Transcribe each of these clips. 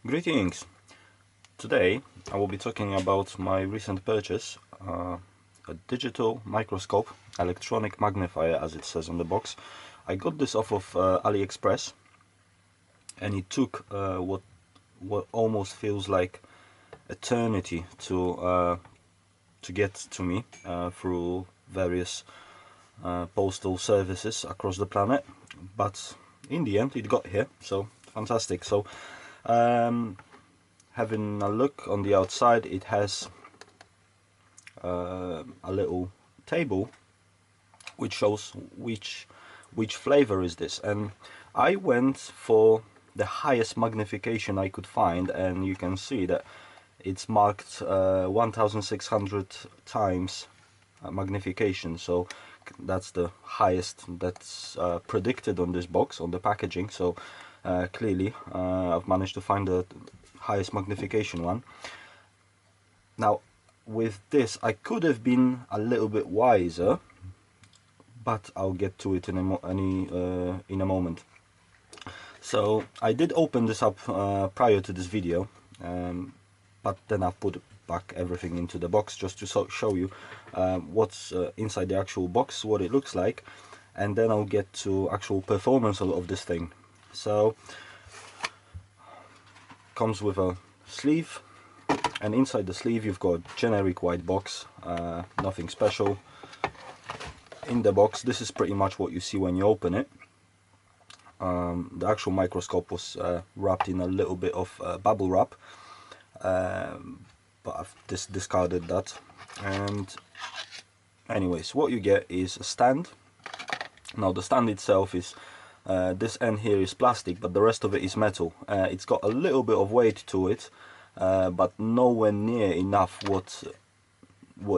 Greetings! Today I will be talking about my recent purchase, a digital microscope, electronic magnifier as it says on the box. I got this off of AliExpress, and it took what almost feels like eternity to get to me through various postal services across the planet, but in the end it got here, so fantastic. So having a look on the outside, it has a little table which shows which flavor is this, and I went for the highest magnification I could find, and you can see that it's marked 1600 times magnification, so that's the highest that's predicted on this box, on the packaging. So clearly I've managed to find the highest magnification one. Now with this I could have been a little bit wiser, but I'll get to it in a moment. So I did open this up prior to this video, but then I've put back everything into the box just to show you what's inside the actual box, what it looks like, and then I'll get to actual performance of this thing. So comes with a sleeve, and inside the sleeve you've got a generic white box, nothing special. In the box, this is pretty much what you see when you open it. The actual microscope was wrapped in a little bit of bubble wrap, but I've discarded that. And anyways, what you get is a stand. Now the stand itself is this end here is plastic, but the rest of it is metal. It's got a little bit of weight to it, but nowhere near enough what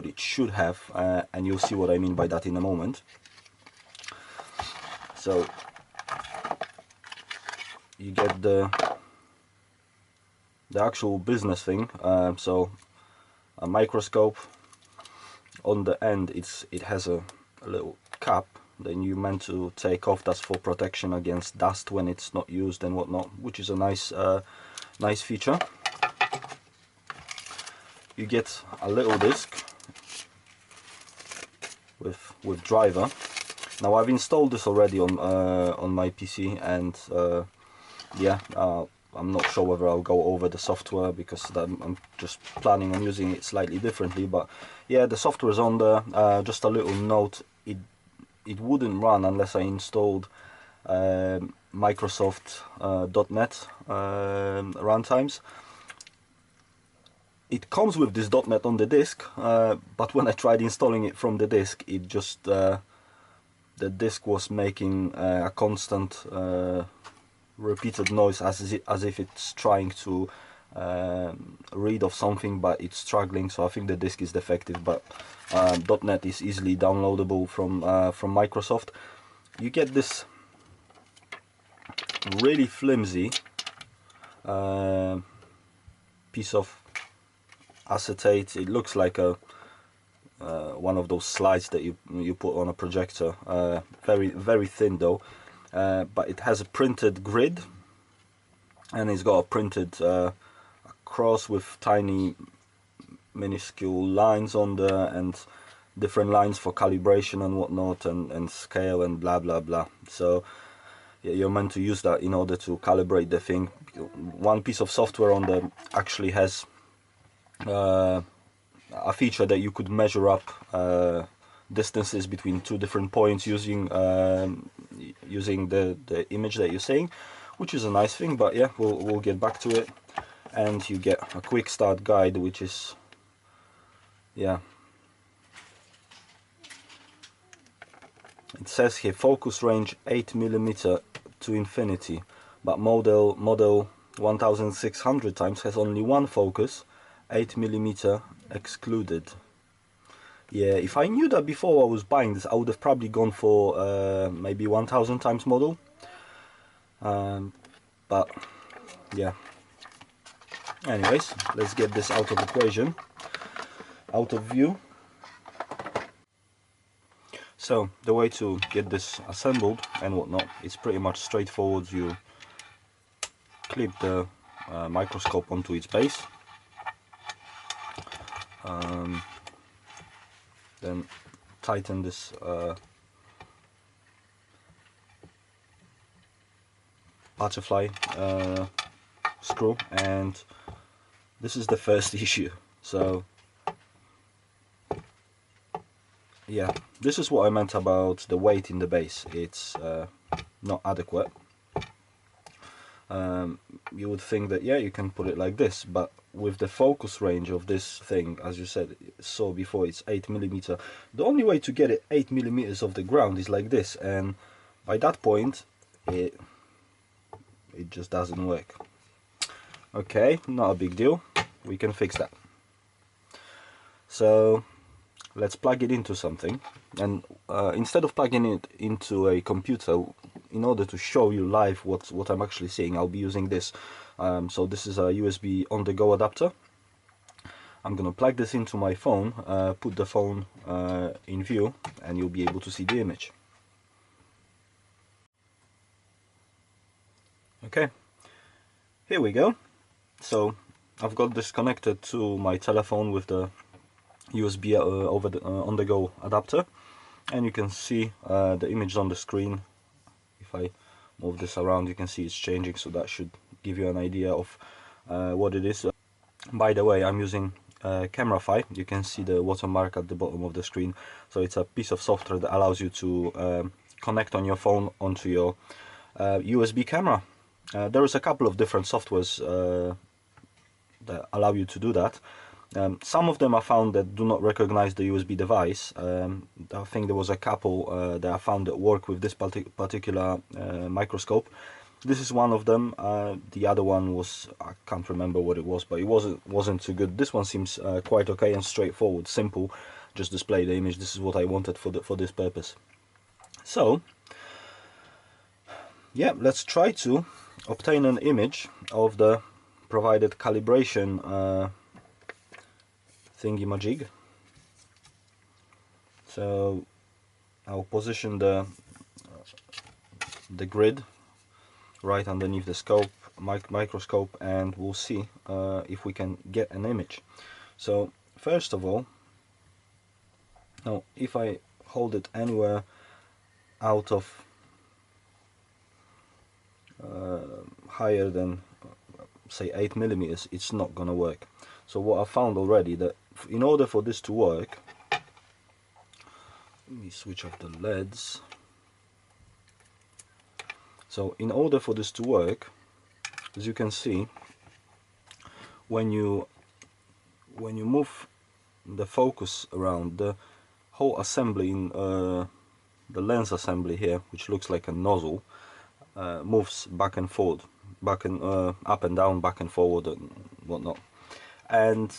it should have, and you'll see what I mean by that in a moment. So you get the actual business thing. So a microscope. On the end it has a little cap, then you're meant to take off. That's for protection against dust when it's not used and whatnot, which is a nice feature. You get a little disc with driver. Now I've installed this already on my PC, and yeah, I'm not sure whether I'll go over the software because I'm just planning on using it slightly differently. But yeah, the software is on there. Just a little note: it wouldn't run unless I installed Microsoft .NET runtimes. It comes with this .NET on the disk, but when I tried installing it from the disk, it just the disk was making a constant repeated noise as if it's trying to read of something, but it's struggling. So I think the disk is defective, but .NET is easily downloadable from Microsoft. You get this really flimsy piece of acetate. It looks like a one of those slides that you put on a projector. Very thin though, but it has a printed grid, and it's got a printed cross with tiny minuscule lines on there, and different lines for calibration and whatnot, and scale and blah blah blah. So yeah, you're meant to use that in order to calibrate the thing. One piece of software on there actually has a feature that you could measure up distances between two different points using the image that you're seeing, which is a nice thing. But yeah, we'll get back to it. And you get a quick start guide, which is, yeah, it says here focus range 8mm to infinity, but model 1600 times has only one focus, 8mm excluded. Yeah, if I knew that before I was buying this, I would have probably gone for maybe 1000 times model, but yeah. Anyways, let's get this out of equation, out of view. So the way to get this assembled and whatnot, it's pretty much straightforward. You clip the microscope onto its base. Then tighten this butterfly screw, and this is the first issue. So yeah, this is what I meant about the weight in the base. It's not adequate. You would think that yeah, you can put it like this, but with the focus range of this thing, as you said, saw before, it's 8mm. The only way to get it 8mm off the ground is like this, and by that point it just doesn't work. Okay, not a big deal, we can fix that. So let's plug it into something, and instead of plugging it into a computer, in order to show you live what I'm actually seeing, I'll be using this. So this is a USB on-the-go adapter. I'm gonna plug this into my phone, put the phone in view, and you'll be able to see the image. Okay, here we go. So I've got this connected to my telephone with the USB over the on-the-go adapter, and you can see the image on the screen. If I move this around, you can see it's changing, so that should give you an idea of what it is. By the way, I'm using Camera-Fi. You can see the watermark at the bottom of the screen. So it's a piece of software that allows you to connect on your phone onto your USB camera. There is a couple of different softwares that allow you to do that. Some of them I found that do not recognize the USB device. I think there was a couple that I found that work with this particular microscope. This is one of them. The other one was, I can't remember what it was, but it wasn't too good. This one seems quite okay and straightforward, simple. Just display the image. This is what I wanted for this purpose. So yeah, let's try to obtain an image of the provided calibration thingy-majig. So I'll position the grid right underneath the scope, microscope, and we'll see if we can get an image. So first of all, now if I hold it anywhere out of higher than say 8mm, it's not gonna work. So what I found already, that in order for this to work, let me switch off the LEDs. So in order for this to work, as you can see, when you move the focus around, the whole assembly in the lens assembly here, which looks like a nozzle, moves back and forward, back and up and down, back and forward, and whatnot. And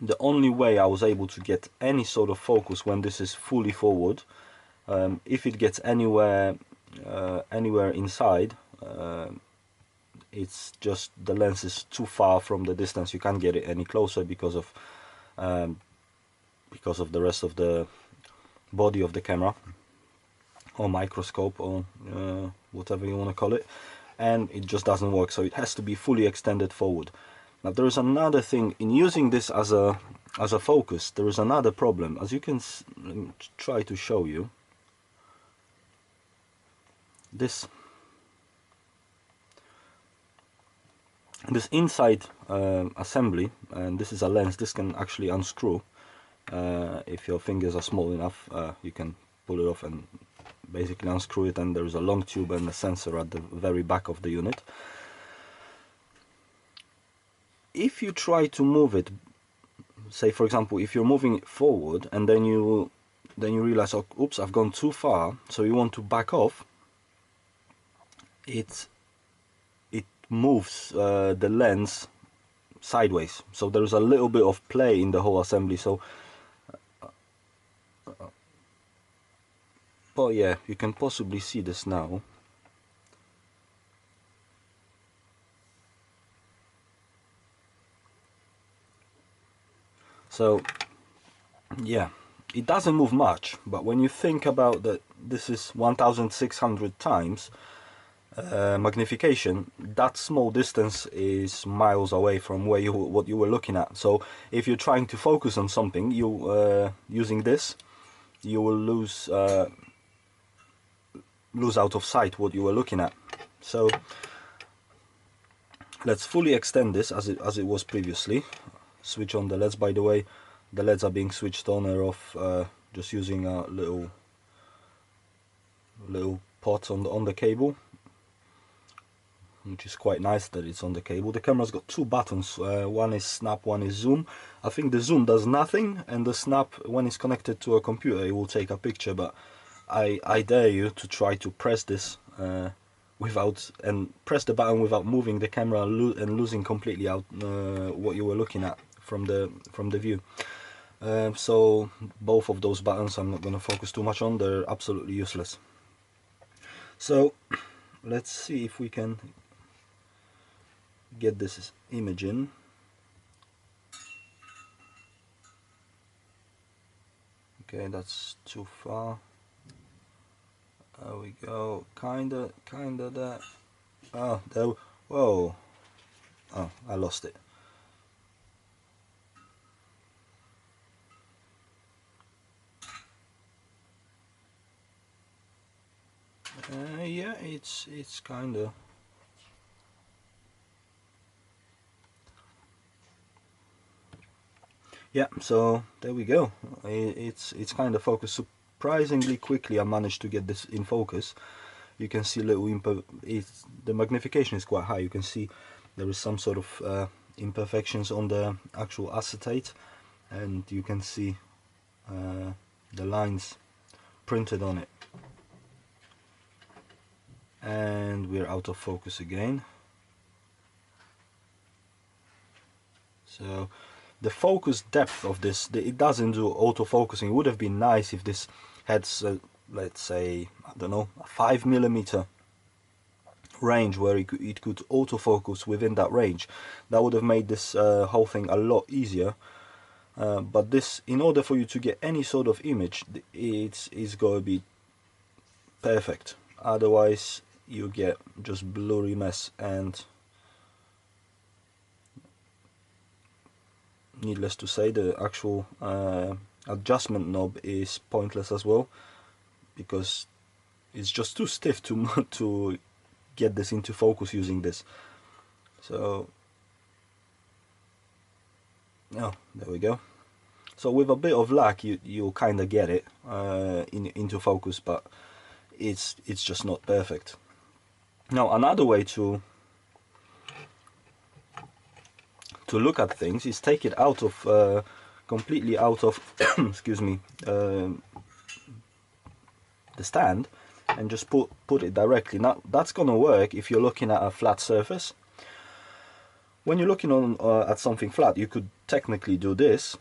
the only way I was able to get any sort of focus when this is fully forward, if it gets anywhere inside, it's just the lens is too far from the distance. You can't get it any closer because of the rest of the body of the camera or microscope, or whatever you want to call it, and it just doesn't work. So it has to be fully extended forward. Now there is another thing in using this as a focus. There is another problem. As you can let me try to show you this inside assembly, and this is a lens. This can actually unscrew. If your fingers are small enough, you can pull it off and basically unscrew it, and there is a long tube and a sensor at the very back of the unit. If you try to move it, say for example, if you're moving it forward and then you realize, oh, oops, I've gone too far, so you want to back off, it moves the lens sideways. So there's a little bit of play in the whole assembly. So but yeah, you can possibly see this now. So yeah, it doesn't move much, but when you think about that, this is 1600 times, magnification, that small distance is miles away from where what you were looking at. So if you're trying to focus on something, you using this, you will lose out of sight what you were looking at. So let's fully extend this as it was previously. Switch on the LEDs. By the way, the LEDs are being switched on or off just using a little pot on the cable, which is quite nice that it's on the cable. The camera's got two buttons, one is snap, one is zoom. I think the zoom does nothing, and the snap, when it's connected to a computer, it will take a picture, but I dare you to try to press this press the button without moving the camera and losing completely out what you were looking at from the view. So both of those buttons I'm not going to focus too much on, they're absolutely useless. So let's see if we can get this image in. Okay, that's too far. There we go. Kinda there. Oh, there. Whoa. Oh, I lost it. Yeah, it's kinda. Yeah, so there we go. It's kind of focused surprisingly quickly. I managed to get this in focus. You can see little the magnification is quite high. You can see there is some sort of imperfections on the actual acetate, and you can see the lines printed on it. And we're out of focus again. So the focus depth of this, it doesn't do autofocusing. It would have been nice if this had, let's say, I don't know, a 5mm range where it could autofocus within that range. That would have made this whole thing a lot easier. But this, in order for you to get any sort of image, it's going to be perfect. Otherwise, you get just blurry mess, and needless to say, the actual adjustment knob is pointless as well, because it's just too stiff to get this into focus using this. So, oh, there we go. So with a bit of luck, you'll kind of get it into focus, but it's just not perfect. Now, another way to look at things is take it out of completely out of excuse me, the stand, and just put it directly. Now that's gonna work if you're looking at a flat surface. When you're looking on at something flat, you could technically do this.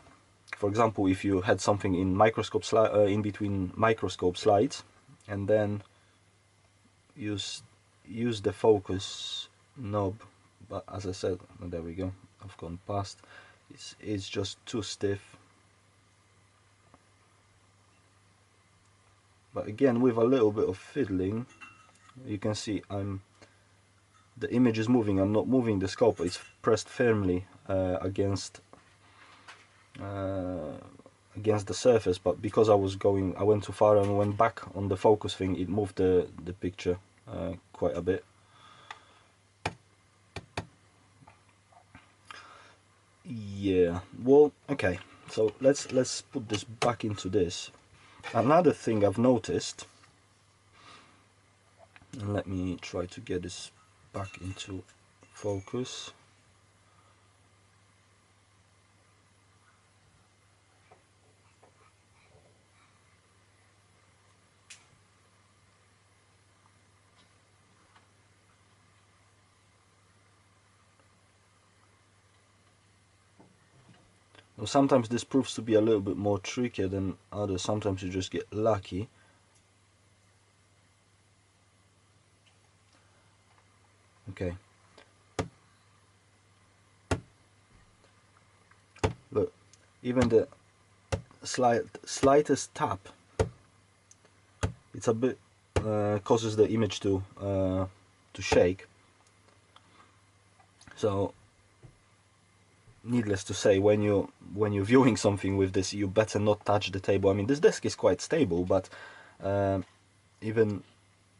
For example, if you had something in microscope in between microscope slides, and then use the focus knob. But as I said, there we go, I've gone past. It's just too stiff. But again, with a little bit of fiddling, you can see the image is moving. I'm not moving the scope. It's pressed firmly against the surface. But because I went too far and went back on the focus thing, it moved the picture quite a bit. Yeah. Well, okay. So let's put this back into this. Another thing I've noticed, and let me try to get this back into focus. Now, sometimes this proves to be a little bit more trickier than others. Sometimes you just get lucky. Okay. Look, even the slightest tap, it's a bit causes the image to to shake. So needless to say, when you're viewing something with this, you better not touch the table. I mean, this desk is quite stable, but even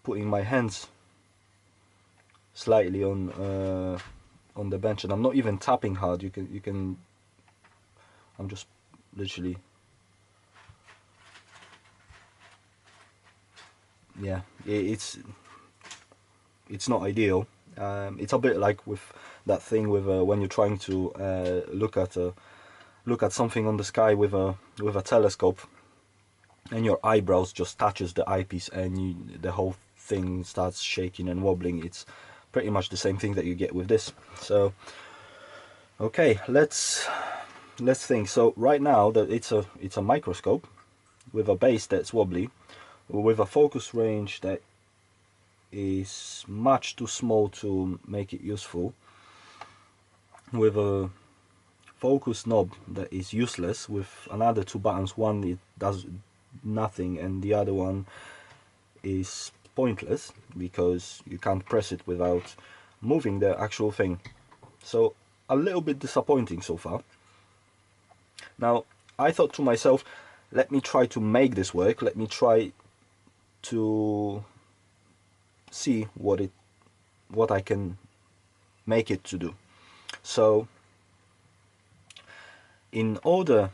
putting my hands slightly on the bench, and I'm not even tapping hard. You can. I'm just literally. Yeah, it's not ideal. It's a bit like with that thing with when you're trying to look at something on the sky with a telescope, and your eyebrows just touches the eyepiece, and the whole thing starts shaking and wobbling. It's pretty much the same thing that you get with this. So okay, let's think. So right now that it's a microscope with a base that's wobbly, with a focus range that is much too small to make it useful, with a focus knob that is useless, with another two buttons. One it does nothing and the other one is pointless because you can't press it without moving the actual thing. So a little bit disappointing so far. Now I thought to myself, let me try to make this work. Let me try to see what I can make it to do. So in order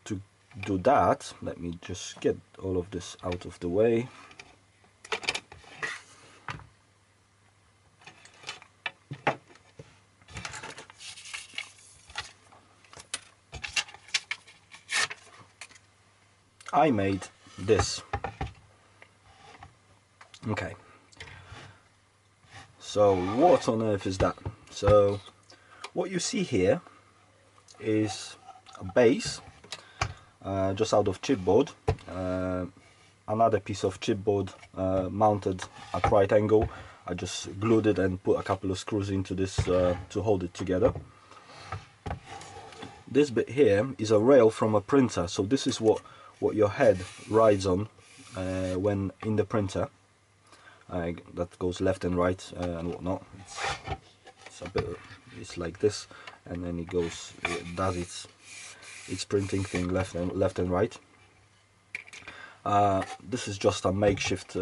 to do that, let me just get all of this out of the way. I made this. Okay, so what on earth is that? So what you see here is a base just out of chipboard, another piece of chipboard mounted at right angle. I just glued it and put a couple of screws into this to hold it together. This bit here is a rail from a printer, so this is what your head rides on when in the printer. That goes left and right and whatnot. It's like this, and then it goes, it does its printing thing left and right. This is just a makeshift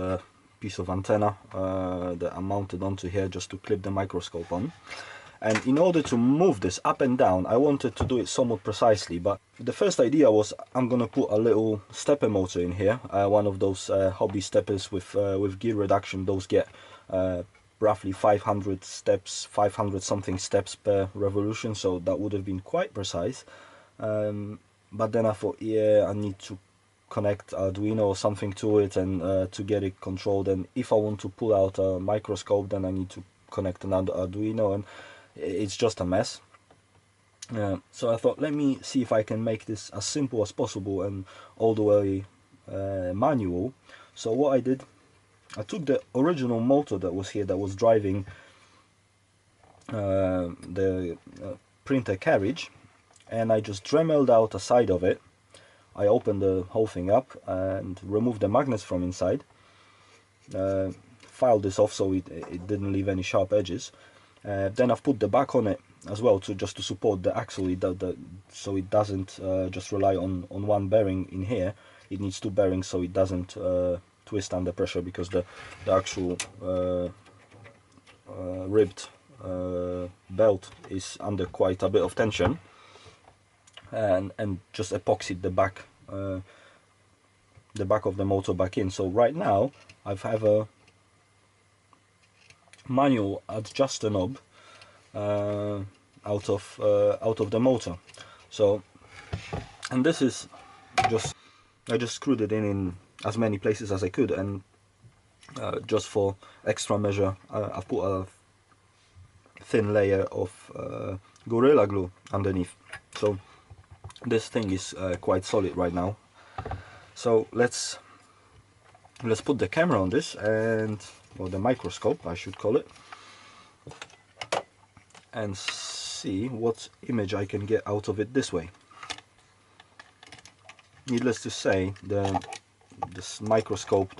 piece of antenna that I mounted onto here just to clip the microscope on. And in order to move this up and down, I wanted to do it somewhat precisely, but the first idea was I'm gonna put a little stepper motor in here, one of those hobby steppers with gear reduction. Those get roughly 500 steps, 500 something steps per revolution, so that would have been quite precise. But then I thought, yeah, I need to connect Arduino or something to it and to get it controlled, and if I want to pull out a microscope, then I need to connect another Arduino, and it's just a mess. So I thought, let me see if I can make this as simple as possible and all the way manual. So what I did, I took the original motor that was here, that was driving the printer carriage, and I just dremeled out a side of it. I opened the whole thing up and removed the magnets from inside, filed this off so it didn't leave any sharp edges. Then I've put the back on it as well just to support the axle, so it doesn't just rely on one bearing in here. It needs two bearings so it doesn't twist under pressure, because the actual ribbed belt is under quite a bit of tension, and just epoxied the back of the motor back in. So right now I have a manual adjuster knob out of the motor. So, and this is just, I just screwed it in as many places as I could, and just for extra measure I've put a thin layer of Gorilla Glue underneath. So this thing is quite solid right now. So let's put the camera on this, or the microscope I should call it, and see what image I can get out of it this way. Needless to say, this microscope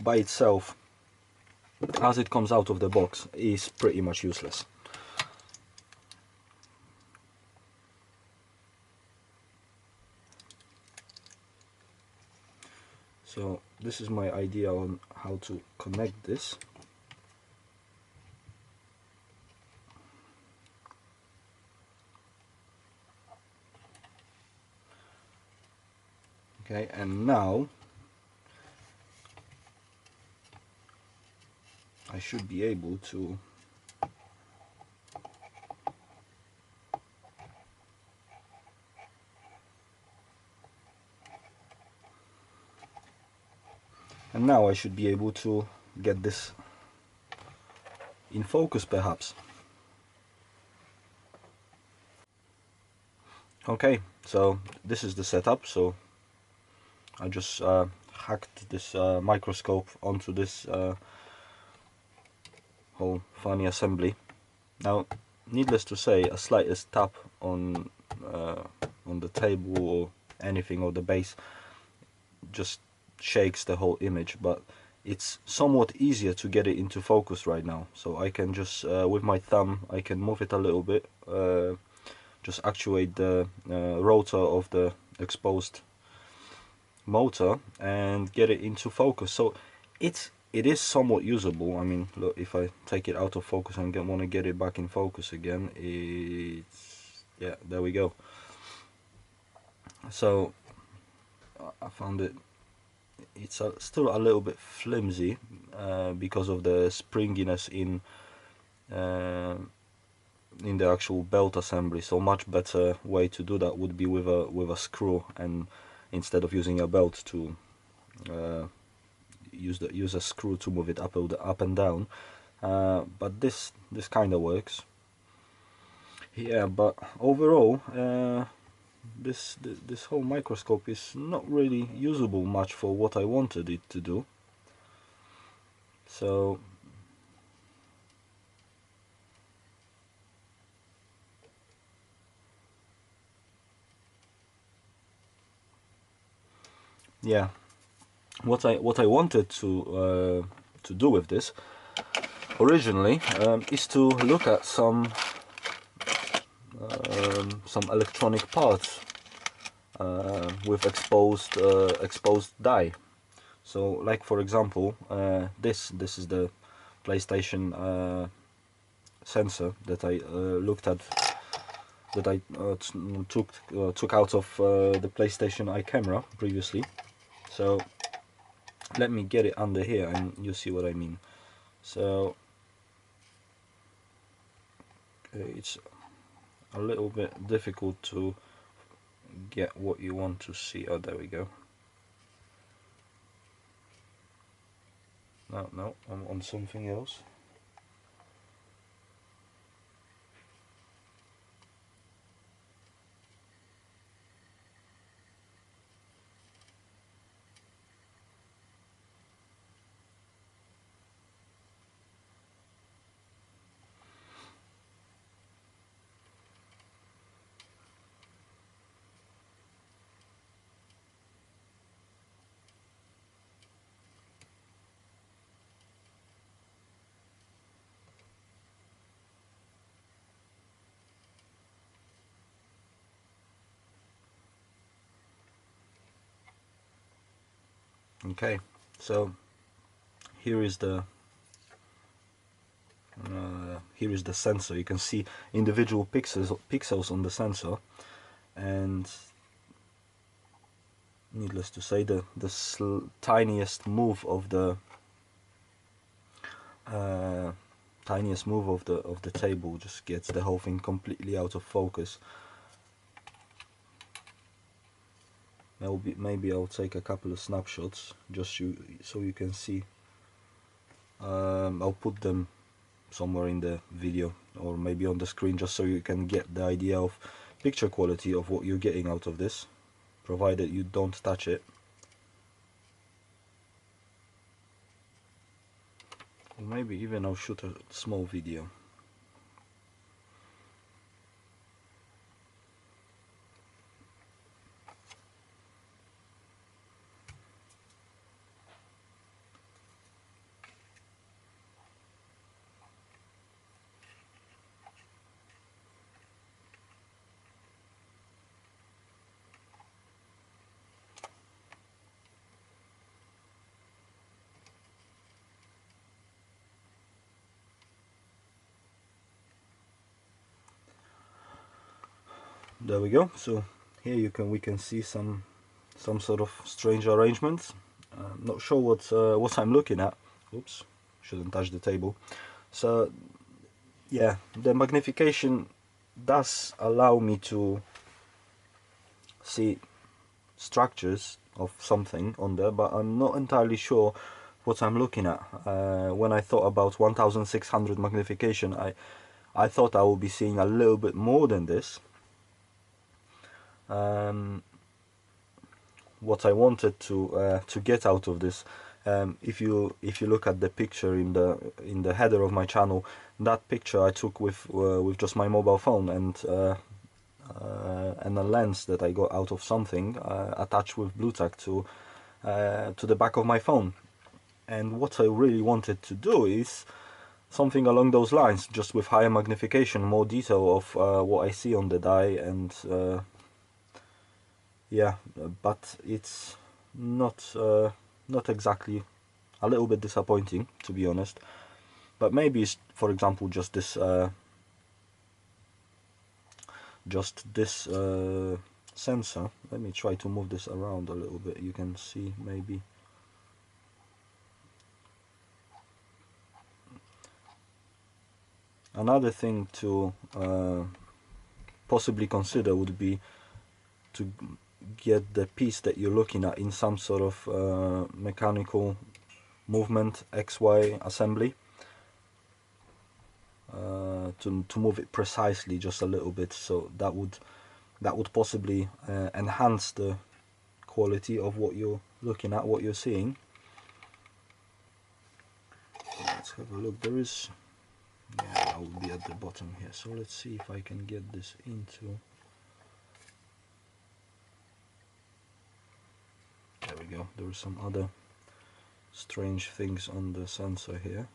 by itself as it comes out of the box is pretty much useless. So this is my idea on how to connect this. Okay, and now I should be able to get this in focus perhaps. Okay, so this is the setup. So I just hacked this microscope onto this whole funny assembly. Now, needless to say, a slightest tap on the table or anything, or the base, just shakes the whole image. But it's somewhat easier to get it into focus right now. So I can just with my thumb I can move it a little bit, just actuate the rotor of the exposed motor and get it into focus. So it is somewhat usable. I mean, look, if I take it out of focus and want to get it back in focus again, it's, yeah, there we go. So I found it's still a little bit flimsy because of the springiness in the actual belt assembly. So much better way to do that would be with a screw, and instead of using a belt to use a screw to move it up and down. But this kind of works. Yeah, but overall, this whole microscope is not really usable much for what I wanted it to do. So yeah, what I wanted to do with this originally is to look at some electronic parts with exposed dye. So, like for example, this is the PlayStation sensor that I looked at, that I took out of the PlayStation Eye camera previously. So let me get it under here and you see what I mean. So it's a little bit difficult to get what you want to see. Oh, there we go. No, I'm on something else. Okay, so here is the sensor. You can see individual pixels on the sensor, and needless to say, the tiniest move of the table just gets the whole thing completely out of focus. Maybe I'll take a couple of snapshots just so you can see. I'll put them somewhere in the video or maybe on the screen, just so you can get the idea of picture quality of what you're getting out of this, provided you don't touch it. Or maybe even I'll shoot a small video. there we go. So here we can see some sort of strange arrangements. Not sure what I'm looking at. Oops, shouldn't touch the table. So yeah, the magnification does allow me to see structures of something on there, but I'm not entirely sure what I'm looking at. When I thought about 1600 magnification, I thought I would be seeing a little bit more than this. What I wanted to get out of this, if you look at the picture in the header of my channel, that picture I took with just my mobile phone and a lens that I got out of something attached with blue tack to the back of my phone. And what I really wanted to do is something along those lines, just with higher magnification, more detail of what I see on the die, and yeah, but it's not exactly, a little bit disappointing, to be honest. But maybe it's, for example, just this sensor. Let me try to move this around a little bit. You can see maybe. Another thing to possibly consider would be to get the piece that you're looking at in some sort of mechanical movement, XY assembly, to move it precisely just a little bit. So that would possibly enhance the quality of what you're looking at, what you're seeing. Let's have a look. There is, yeah, I will be at the bottom here. So let's see if I can get this into. There we go. There are some other strange things on the sensor here.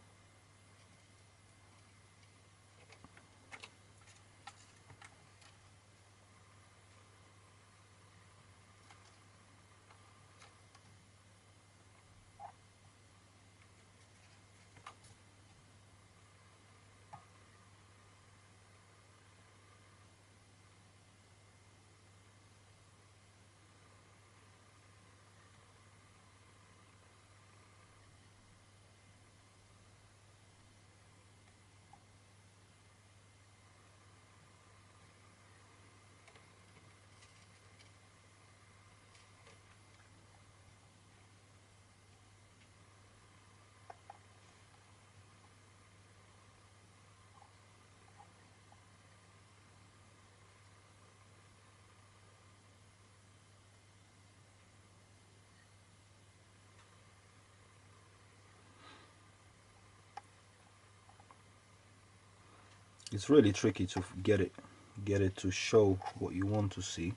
It's really tricky to get it to show what you want to see.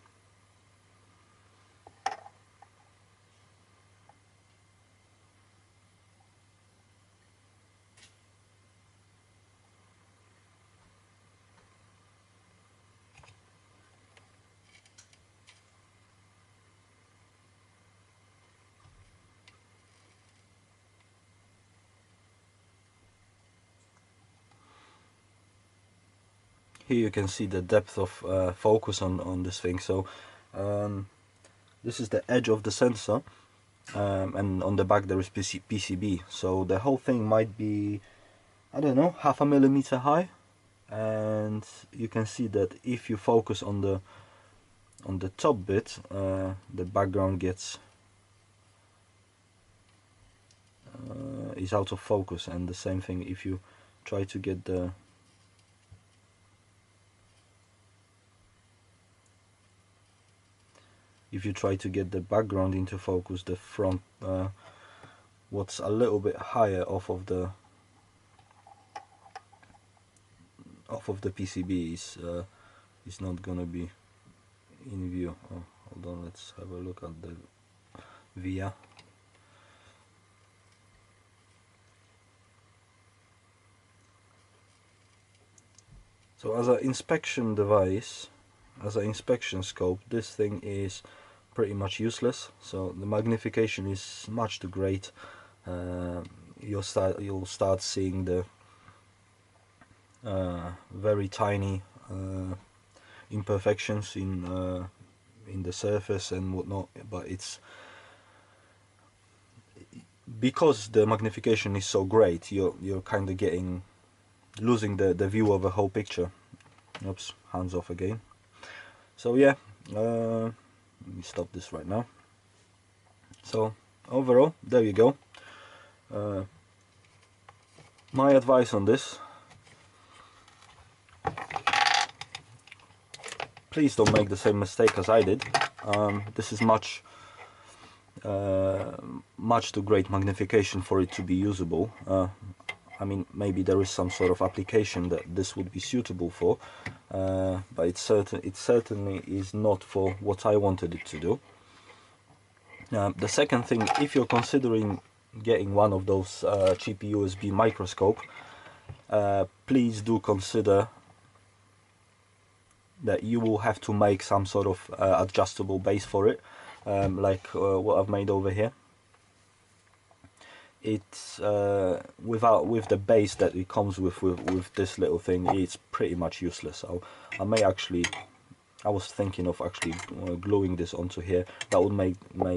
Here you can see the depth of focus on this thing. So this is the edge of the sensor, and on the back there is PCB. So the whole thing might be, I don't know, half a millimeter high. And you can see that if you focus on the top bit, the background gets is out of focus. And the same thing if you try to get the background into focus, the front, what's a little bit higher off of the PCB is not gonna be in view. Oh, hold on, let's have a look at the via. So as an inspection device, as an inspection scope, this thing is pretty much useless. So the magnification is much too great. You'll start seeing the very tiny imperfections in the surface and whatnot, but it's because the magnification is so great, you're kind of losing the view of a whole picture. Oops, hands off again. So yeah, let me stop this right now. So overall, there you go. My advice on this: please don't make the same mistake as I did. This is much too great magnification for it to be usable. I mean, maybe there is some sort of application that this would be suitable for, but it certainly is not for what I wanted it to do. The second thing, if you're considering getting one of those cheap USB microscope, please do consider that you will have to make some sort of adjustable base for it, like what I've made over here. It's with the base that it comes with this little thing, it's pretty much useless. So I was thinking of actually gluing this onto here. That would make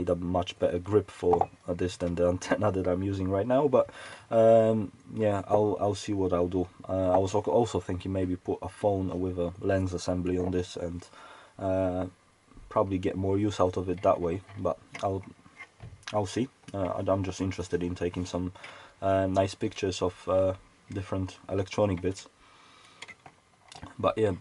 a much better grip for this than the antenna that I'm using right now. But yeah, I'll see what I'll do. I was also thinking maybe put a phone with a lens assembly on this and probably get more use out of it that way. But I'll see. I'm just interested in taking some nice pictures of different electronic bits. But yeah,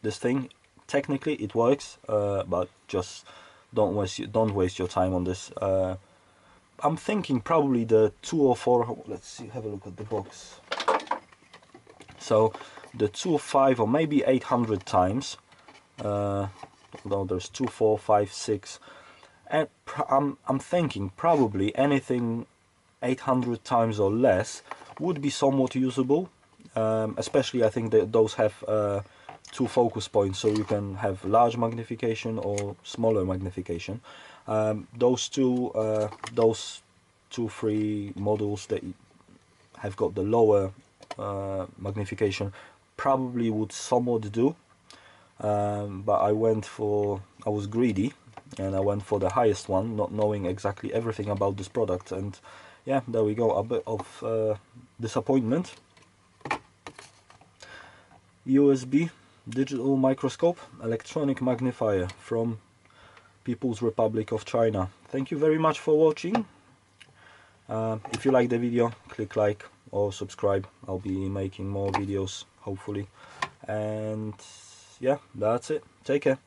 this thing, technically it works, but just don't waste your time on this. I'm thinking probably the 204. Let's see, have a look at the box. So the 205 or maybe 800 times. Although there's 2, 4, 5, 6, and I'm thinking probably anything 800 times or less would be somewhat usable. Especially I think that those have 2 focus points, so you can have large magnification or smaller magnification. Those two, 3 models that have got the lower magnification probably would somewhat do, but I was greedy and I went for the highest one, not knowing exactly everything about this product, and yeah, there we go, a bit of disappointment. USB digital microscope, electronic magnifier from People's Republic of China. Thank you very much for watching. If you like the video, click like or subscribe. I'll be making more videos hopefully, and yeah, that's it. Take care.